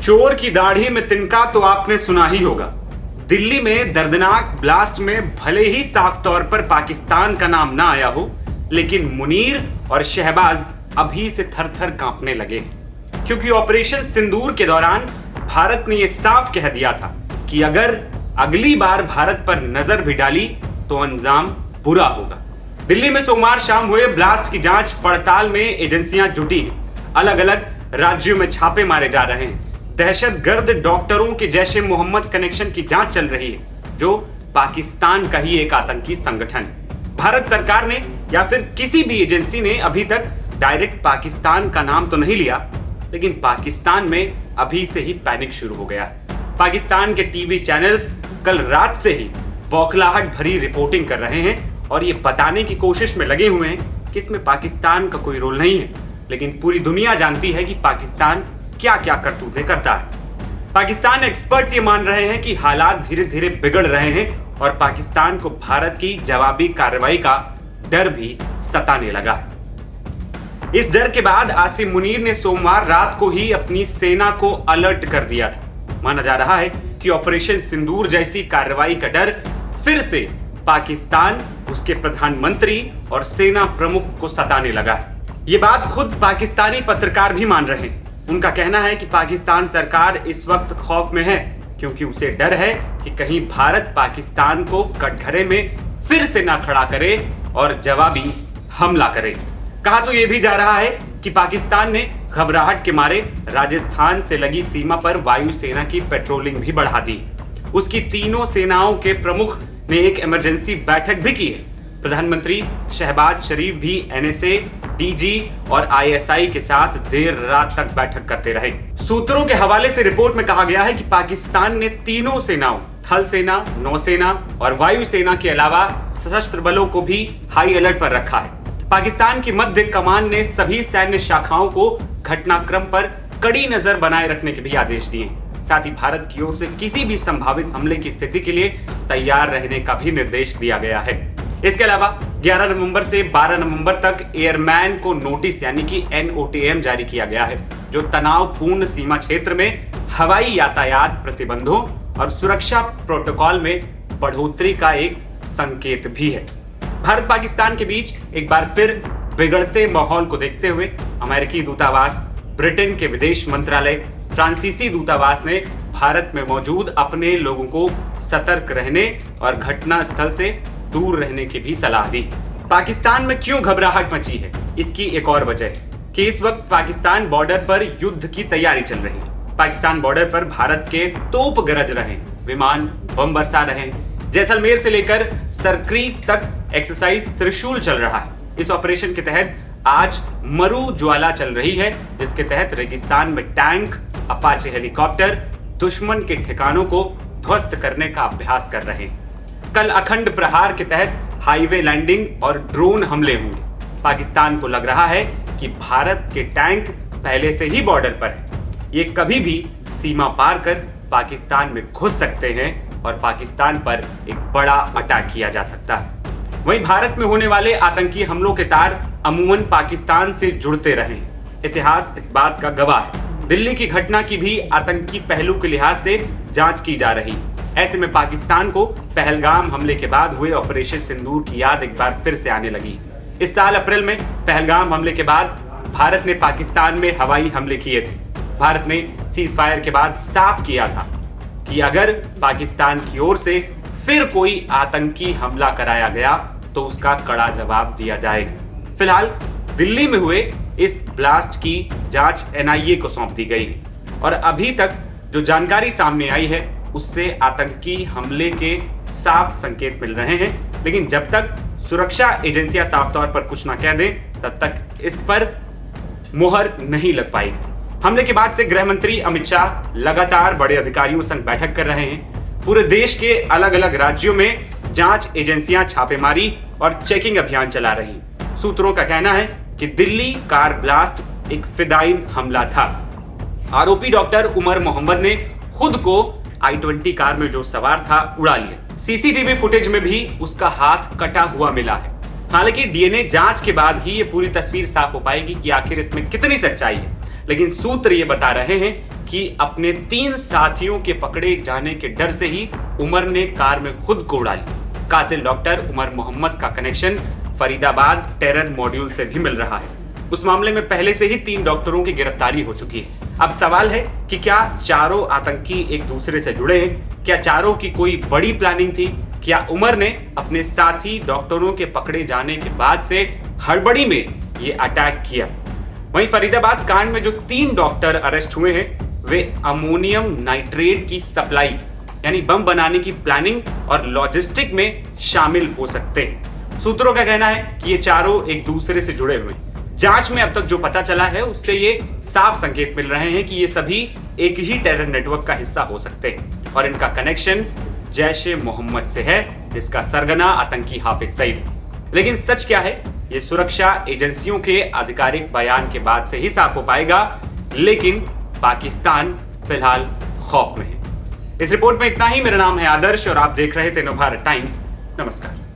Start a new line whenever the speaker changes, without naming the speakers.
चोर की दाढ़ी में तिनका तो आपने सुना ही होगा। दिल्ली में दर्दनाक ब्लास्ट में भले ही साफ तौर पर पाकिस्तान का नाम ना आया हो, लेकिन मुनीर और शहबाज अभी से थर थर कांपने लगे हैं, क्योंकि ऑपरेशन सिंदूर के दौरान भारत ने यह साफ कह दिया था कि अगर अगली बार भारत पर नजर भी डाली तो अंजाम बुरा होगा। दिल्ली में सोमवार शाम हुए ब्लास्ट की जांच पड़ताल में एजेंसियां जुटी हैं। अलग अलग राज्यों में छापे मारे जा रहे हैं। दहशतगर्द डॉक्टरों के जैश ए मोहम्मद कनेक्शन की जांच चल रही है, जो पाकिस्तान का ही एक आतंकी संगठन है। भारत सरकार ने या फिर किसी भी एजेंसी ने अभी तक डायरेक्ट पाकिस्तान का नाम तो नहीं लिया, लेकिन पाकिस्तान में अभी से ही पैनिक शुरू हो गया। पाकिस्तान के टीवी चैनल्स कल रात से ही बौखलाहट भरी रिपोर्टिंग कर रहे हैं और ये बताने की कोशिश में लगे हुए हैं कि इसमें पाकिस्तान का कोई रोल नहीं है, लेकिन पूरी दुनिया जानती है कि पाकिस्तान क्या क्या करतूतें करता है। पाकिस्तान एक्सपर्ट्स ये मान रहे हैं कि हालात धीरे धीरे बिगड़ रहे हैं और पाकिस्तान को भारत की जवाबी कार्रवाई का डर भी सताने लगा है। इस डर के बाद आसिम मुनीर ने सोमवार रात को ही अपनी सेना को अलर्ट कर दिया था। माना जा रहा है कि ऑपरेशन सिंदूर जैसी कार्रवाई का डर फिर से पाकिस्तान, उसके प्रधानमंत्री और सेना प्रमुख को सताने लगा है। ये बात खुद पाकिस्तानी पत्रकार भी मान रहे हैं। उनका कहना है कि पाकिस्तान सरकार इस वक्त खौफ में है, क्योंकि उसे डर है कि कहीं भारत पाकिस्तान को कटघरे में फिर से ना खड़ा करे और जवाबी हमला करे। कहा तो यह भी जा रहा है कि पाकिस्तान ने घबराहट के मारे राजस्थान से लगी सीमा पर वायुसेना की पेट्रोलिंग भी बढ़ा दी। उसकी तीनों सेनाओं के प्रमुख ने एक इमरजेंसी बैठक भी की है। प्रधानमंत्री शहबाज शरीफ भी एनएसए, डीजी और आईएसआई के साथ देर रात तक बैठक करते रहे। सूत्रों के हवाले से रिपोर्ट में कहा गया है कि पाकिस्तान ने तीनों सेनाओं, थल सेना, नौसेना और वायुसेना के अलावा सशस्त्र बलों को भी हाई अलर्ट पर रखा है। पाकिस्तान की मध्य कमान ने सभी सैन्य शाखाओं को घटनाक्रम पर कड़ी नजर बनाए रखने के भी आदेश दिए। साथ ही भारत की ओर से किसी भी संभावित हमले की स्थिति के लिए तैयार रहने का भी निर्देश दिया गया है। इसके अलावा 11 नवंबर से 12 नवंबर तक एयरमैन को नोटिस यानी कि NOTM जारी किया गया है, जो तनावपूर्ण सीमा क्षेत्र में हवाई यातायात प्रतिबंधों और सुरक्षा प्रोटोकॉल में बढ़ोतरी का एक संकेत भी है। भारत पाकिस्तान के बीच एक बार फिर बिगड़ते माहौल को देखते हुए अमेरिकी दूतावास, ब्रिटेन के विदेश मंत्रालय, फ्रांसीसी दूतावास ने भारत में मौजूद अपने लोगों को सतर्क रहने और घटना स्थल से दूर रहने की भी सलाह दी। पाकिस्तान में क्यों घबराहट मची है, इसकी एक और वजह है कि इस वक्त पाकिस्तान बॉर्डर पर युद्ध की तैयारी चल रही है। पाकिस्तान बॉर्डर पर भारत के तोप गरज रहे, विमान बम बरसा रहे। जैसलमेर से लेकर सरक्रीक तक एक्सरसाइज त्रिशूल चल रहा है। इस ऑपरेशन के तहत आज मरु ज्वाला चल रही है, जिसके तहत रेगिस्तान में टैंक, अपाचे हेलीकॉप्टर दुश्मन के ठिकानों को ध्वस्त करने का अभ्यास कर रहे हैं। कल अखंड प्रहार के तहत हाईवे लैंडिंग और ड्रोन हमले होंगे। पाकिस्तान को लग रहा है कि भारत के टैंक पहले से ही बॉर्डर पर है। ये कभी भी सीमा पार कर पाकिस्तान में घुस सकते हैं और पाकिस्तान पर एक बड़ा अटैक किया जा सकता है। वहीं भारत में होने वाले आतंकी हमलों के तार अमूमन पाकिस्तान से जुड़ते रहे हैं। इतिहास इस बात का गवाह है। दिल्ली की घटना की भी आतंकी पहलू के लिहाज से जांच की जा रही है। ऐसे में पाकिस्तान को पहलगाम हमले के बाद हुए ऑपरेशन सिंदूर की याद एक बार फिर से आने लगी। इस साल अप्रैल में पहलगाम हमले के बाद भारत ने पाकिस्तान में हवाई हमले किए थे। भारत ने सीज फायर के बाद साफ किया था कि अगर पाकिस्तान की ओर से फिर कोई आतंकी हमला कराया गया तो उसका कड़ा जवाब दिया जाएगा। फिलहाल दिल्ली में हुए इस ब्लास्ट की जांच NIA को सौंप दी गई है और अभी तक जो जानकारी सामने आई है उससे आतंकी हमले के साफ संकेत मिल रहे हैं, लेकिन जब तक सुरक्षा एजेंसियां साफ तौर पर कुछ ना कह दें तब तक इस पर मोहर नहीं लग पाएगी। हमले के बाद से गृह मंत्री अमित शाह लगातार बड़े अधिकारियों संग बैठक कर रहे हैं। पूरे देश के अलग अलग राज्यों में जांच एजेंसियां छापेमारी और चेकिंग अभियान चला रही हैं। सूत्रों का कहना है कि दिल्ली कार ब्लास्ट एक फिदायीन हमला था। आरोपी डॉक्टर उमर मोहम्मद ने खुद को i20 कार में जो सवार था उड़ा लिया। सीसीटीवी फुटेज में भी उसका हाथ कटा हुआ मिला है। हालांकि DNA जांच के बाद ही ये पूरी तस्वीर साफ हो पाएगी कि आखिर इसमें कितनी सच्चाई है। लेकिन सूत्र ये बता रहे हैं कि अपने 3 साथियों के पकड़े जाने के डर से ही उमर ने कार में खुद को उड़ा ली। कातिल डॉक्टर उमर मोहम्मद का कनेक्शन फरीदाबाद टेरर मॉड्यूल से भी मिल रहा है। उस मामले में पहले से ही 3 डॉक्टरों की गिरफ्तारी हो चुकी है। अब सवाल है कि क्या चारों आतंकी एक दूसरे से जुड़े हैं? क्या चारों की कोई बड़ी प्लानिंग थी? क्या उमर ने अपने साथी डॉक्टरों के पकड़े जाने के बाद से हड़बड़ी में ये अटैक किया? वहीं फरीदाबाद कांड में जो 3 डॉक्टर अरेस्ट हुए हैं वे अमोनियम नाइट्रेट की सप्लाई यानी बम बनाने की प्लानिंग और लॉजिस्टिक में शामिल हो सकते हैं। सूत्रों का कहना है कि ये चारों एक दूसरे से जुड़े हुए हैं। जांच में अब तक जो पता चला है उससे ये साफ संकेत मिल रहे हैं कि ये सभी एक ही टेरर नेटवर्क का हिस्सा हो सकते हैं और इनका कनेक्शन जैश-ए-मोहम्मद से है, जिसका सरगना आतंकी हाफिज सईद। लेकिन सच क्या है ये सुरक्षा एजेंसियों के आधिकारिक बयान के बाद से ही साफ हो पाएगा, लेकिन पाकिस्तान फिलहाल खौफ में है। इस रिपोर्ट में इतना ही। मेरा नाम है आदर्श और आप देख रहे थे नवभारत टाइम्स। नमस्कार।